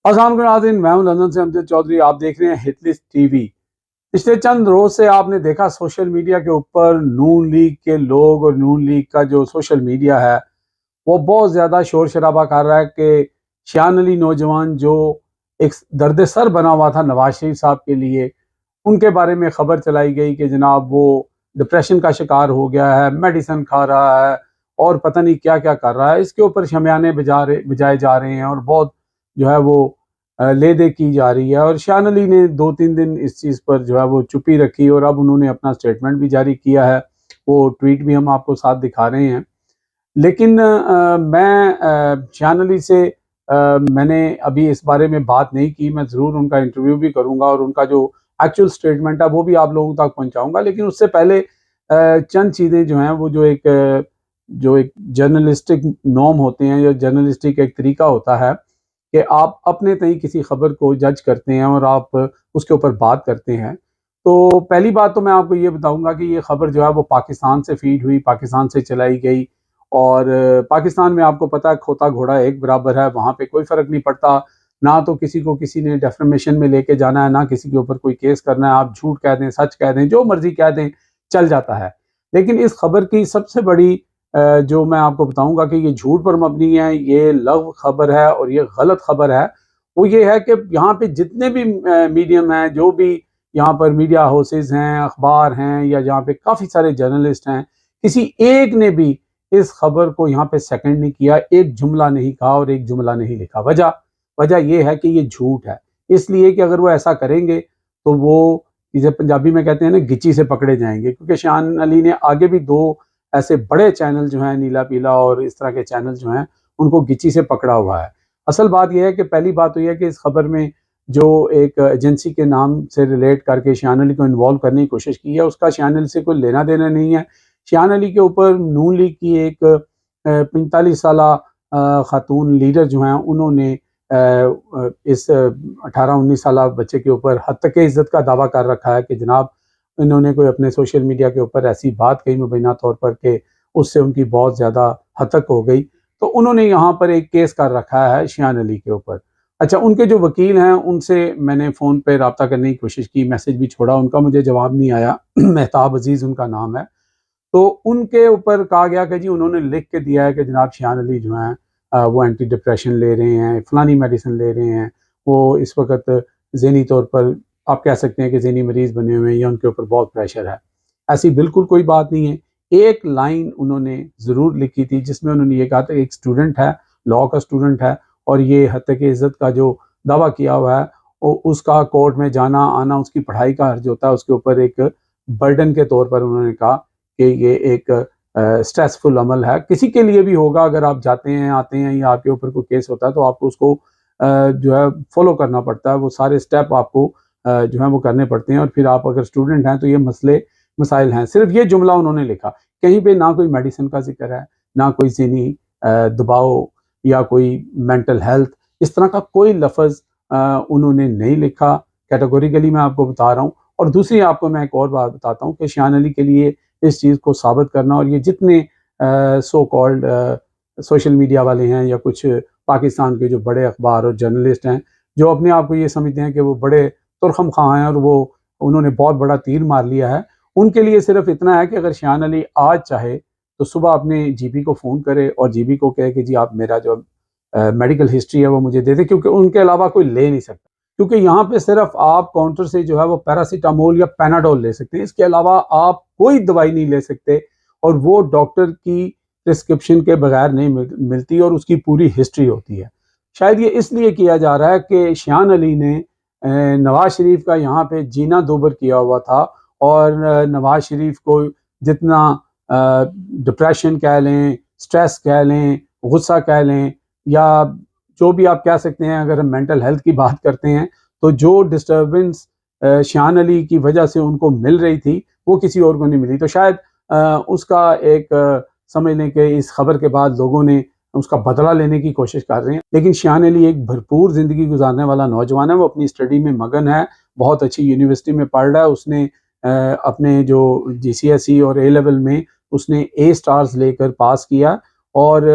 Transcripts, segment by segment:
अस्सलाम नाज़रीन, मैं हूं लंदन से अमजद चौधरी। आप देख रहे हैं हिटलिस्ट टीवी। पिछले चंद रोज से आपने देखा सोशल मीडिया के ऊपर नून लीग के लोग और नून लीग का जो सोशल मीडिया है वो बहुत ज़्यादा शोर शराबा कर रहा है कि शियान अली नौजवान जो एक दर्द सर बना हुआ था नवाज शरीफ साहब के लिए, उनके बारे में खबर चलाई गई कि जनाब वो डिप्रेशन का शिकार हो गया है, मेडिसिन खा रहा है और पता नहीं क्या क्या कर रहा है। इसके ऊपर शमियाने बजाए जा रहे हैं और बहुत जो है वो ले दे की जा रही है। और शान अली ने 2-3 दिन इस चीज़ पर जो है वो चुप्पी रखी और अब उन्होंने अपना स्टेटमेंट भी जारी किया है। वो ट्वीट भी हम आपको साथ दिखा रहे हैं। लेकिन मैं शान अली से मैंने अभी इस बारे में बात नहीं की। मैं ज़रूर उनका इंटरव्यू भी करूंगा और उनका जो एक्चुअल स्टेटमेंट है वो भी आप लोगों तक पहुंचाऊंगा। लेकिन उससे पहले चंद चीज़ें जो हैं वो जो एक जर्नलिस्टिक नॉर्म होते हैं या जर्नलिस्टिक एक तरीका होता है कि आप अपने तय किसी खबर को जज करते हैं और आप उसके ऊपर बात करते हैं। तो पहली बात तो मैं आपको ये बताऊंगा कि ये खबर जो है वो पाकिस्तान से फीड हुई, पाकिस्तान से चलाई गई। और पाकिस्तान में आपको पता है खोता घोड़ा एक बराबर है, वहाँ पे कोई फ़र्क नहीं पड़ता। ना तो किसी को किसी ने डेफर्मेशन में लेके जाना है, ना किसी के ऊपर कोई केस करना है। आप झूठ कह दें, सच कह दें, जो मर्जी कह दें, चल जाता है। लेकिन इस खबर की सबसे बड़ी जो मैं आपको बताऊंगा कि ये झूठ पर मबनी है, ये लग़व खबर है और ये गलत खबर है। वो ये है कि यहाँ पे जितने भी मीडियम हैं, जो भी यहाँ पर मीडिया हाउसेस हैं, अखबार हैं, या जहाँ पे काफ़ी सारे जर्नलिस्ट हैं, किसी एक ने भी इस खबर को यहाँ पे सेकंड नहीं किया, एक जुमला नहीं कहा और एक जुमला नहीं लिखा। वजह वजह ये है कि ये झूठ है। इसलिए कि अगर वो ऐसा करेंगे तो वो, जिसे पंजाबी में कहते हैं ना, गिच्ची से पकड़े जाएंगे। क्योंकि शान अली ने आगे भी 2 ऐसे बड़े चैनल जो हैं, नीला पीला और इस तरह के चैनल जो हैं, उनको गिच्ची से पकड़ा हुआ है। असल बात यह है कि पहली बात तो यह है कि इस खबर में जो एक एजेंसी के नाम से रिलेट करके शान अली को इन्वॉल्व करने की कोशिश की है, उसका शान अली से कोई लेना देना नहीं है। शान अली के ऊपर नून लीग की एक 45 साला खातून लीडर जो हैं, उन्होंने इस 18-19 साला बच्चे के ऊपर हद तक इज्जत का दावा कर रखा है कि जनाब इन्होंने कोई अपने सोशल मीडिया के ऊपर ऐसी बात कही मुबैना तौर पर कि उससे उनकी बहुत ज़्यादा हतक हो गई। तो उन्होंने यहाँ पर एक केस कर रखा है शान अली के ऊपर। अच्छा, उनके जो वकील हैं उनसे मैंने फ़ोन पे रब्ता करने की कोशिश की, मैसेज भी छोड़ा, उनका मुझे जवाब नहीं आया। मेहताब अजीज़ उनका नाम है। तो उनके ऊपर कहा गया कि जी उन्होंने लिख के दिया है कि जनाब शान अली जो हैं वो एंटी डिप्रेशन ले रहे हैं, फ़लानी मेडिसिन ले रहे हैं, वो इस वक्त ज़हनी तौर पर आप कह सकते हैं कि ज़हनी मरीज़ बने हुए हैं या उनके ऊपर बहुत प्रेशर है। ऐसी बिल्कुल कोई बात नहीं है। एक लाइन उन्होंने ज़रूर लिखी थी जिसमें उन्होंने ये कहा था, एक स्टूडेंट है, लॉ का स्टूडेंट है और ये हत्या की इज़्ज़त का जो दावा किया हुआ है, उसका कोर्ट में जाना आना, उसकी पढ़ाई का हर्ज होता है, उसके ऊपर एक बर्डन के तौर पर उन्होंने कहा कि ये एक स्ट्रेसफुल अमल है। किसी के लिए भी होगा, अगर आप जाते हैं आते हैं या आपके ऊपर कोई केस होता है तो आपको उसको जो है फॉलो करना पड़ता है। वो सारे स्टेप आपको जो है वो करने पड़ते हैं। और फिर आप अगर स्टूडेंट हैं तो ये मसले मसाइल हैं। सिर्फ ये जुमला उन्होंने लिखा, कहीं पे ना कोई मेडिसिन का जिक्र है, ना कोई ज़हनी दबाव या कोई मेंटल हेल्थ, इस तरह का कोई लफ्ज़ उन्होंने नहीं लिखा। कैटेगोरिकली मैं आपको बता रहा हूँ। और दूसरी आपको मैं एक और बात बताता हूँ कि शान अली के लिए इस चीज़ को साबित करना, और ये जितने सो कॉल्ड सोशल मीडिया वाले हैं या कुछ पाकिस्तान के जो बड़े अखबार और जर्नलिस्ट हैं जो अपने आप को ये समझते हैं कि वो बड़े तुरखम खां हैं और वो उन्होंने बहुत बड़ा तीर मार लिया है, उनके लिए सिर्फ इतना है कि अगर शान अली आज चाहे तो सुबह अपने जीपी को फ़ोन करे और जीपी को कहे कि जी आप मेरा जो मेडिकल हिस्ट्री है वो मुझे दे दें, क्योंकि उनके अलावा कोई ले नहीं सकता। क्योंकि यहाँ पे सिर्फ आप काउंटर से जो है वो पैरासीटामोल या पैनाडोल ले सकते हैं, इसके अलावा आप कोई दवाई नहीं ले सकते। और वो डॉक्टर की प्रिस्क्रिप्शन के बगैर नहीं मिलती और उसकी पूरी हिस्ट्री होती है। शायद ये इसलिए किया जा रहा है कि शान अली ने नवाज शरीफ का यहाँ पे जीना दोबर किया हुआ था। और नवाज शरीफ को जितना डिप्रेशन कह लें, स्ट्रेस कह लें, गुस्सा कह लें, या जो भी आप कह सकते हैं, अगर हम मेंटल हेल्थ की बात करते हैं तो जो डिस्टर्बेंस शान अली की वजह से उनको मिल रही थी वो किसी और को नहीं मिली। तो शायद उसका एक समझ लें कि इस खबर के बाद लोगों ने उसका बदला लेने की कोशिश कर रहे हैं। लेकिन शान अली एक भरपूर ज़िंदगी गुजारने वाला नौजवान है। वो अपनी स्टडी में मगन है, बहुत अच्छी यूनिवर्सिटी में पढ़ रहा है। उसने अपने जो GCSE और A लेवल में उसने A स्टार्स लेकर पास किया। और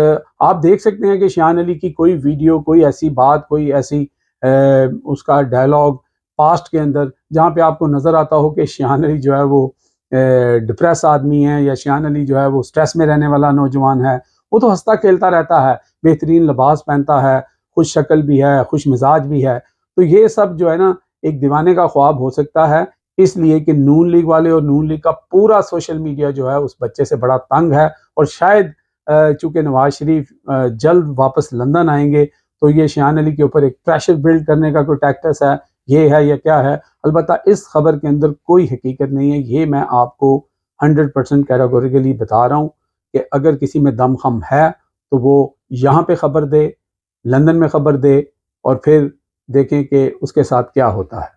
आप देख सकते हैं कि शान अली की कोई वीडियो, कोई ऐसी बात, कोई ऐसी उसका डायलॉग पास्ट के अंदर जहाँ पे आपको नज़र आता हो कि शान अली जो है वो डिप्रेस आदमी है, या शान अली जो है वो स्ट्रेस में रहने वाला नौजवान है, वो तो हंसता खेलता रहता है, बेहतरीन लिबास पहनता है, खुश शक्ल भी है, खुश मिजाज भी है। तो ये सब जो है ना एक दीवाने का ख्वाब हो सकता है, इसलिए कि नून लीग वाले और नून लीग का पूरा सोशल मीडिया जो है उस बच्चे से बड़ा तंग है। और शायद चूंकि नवाज शरीफ जल्द वापस लंदन आएंगे, तो ये शान अली के ऊपर एक प्रेशर बिल्ड करने का कोई टैक्टिस है, ये है या क्या है। अलबत्ता इस खबर के अंदर कोई हकीकत नहीं है, ये मैं आपको 100% कैटेगोरिकली बता रहा हूँ कि अगर किसी में दम खम है तो वो यहाँ पे खबर दे, लंदन में खबर दे, और फिर देखें कि उसके साथ क्या होता है।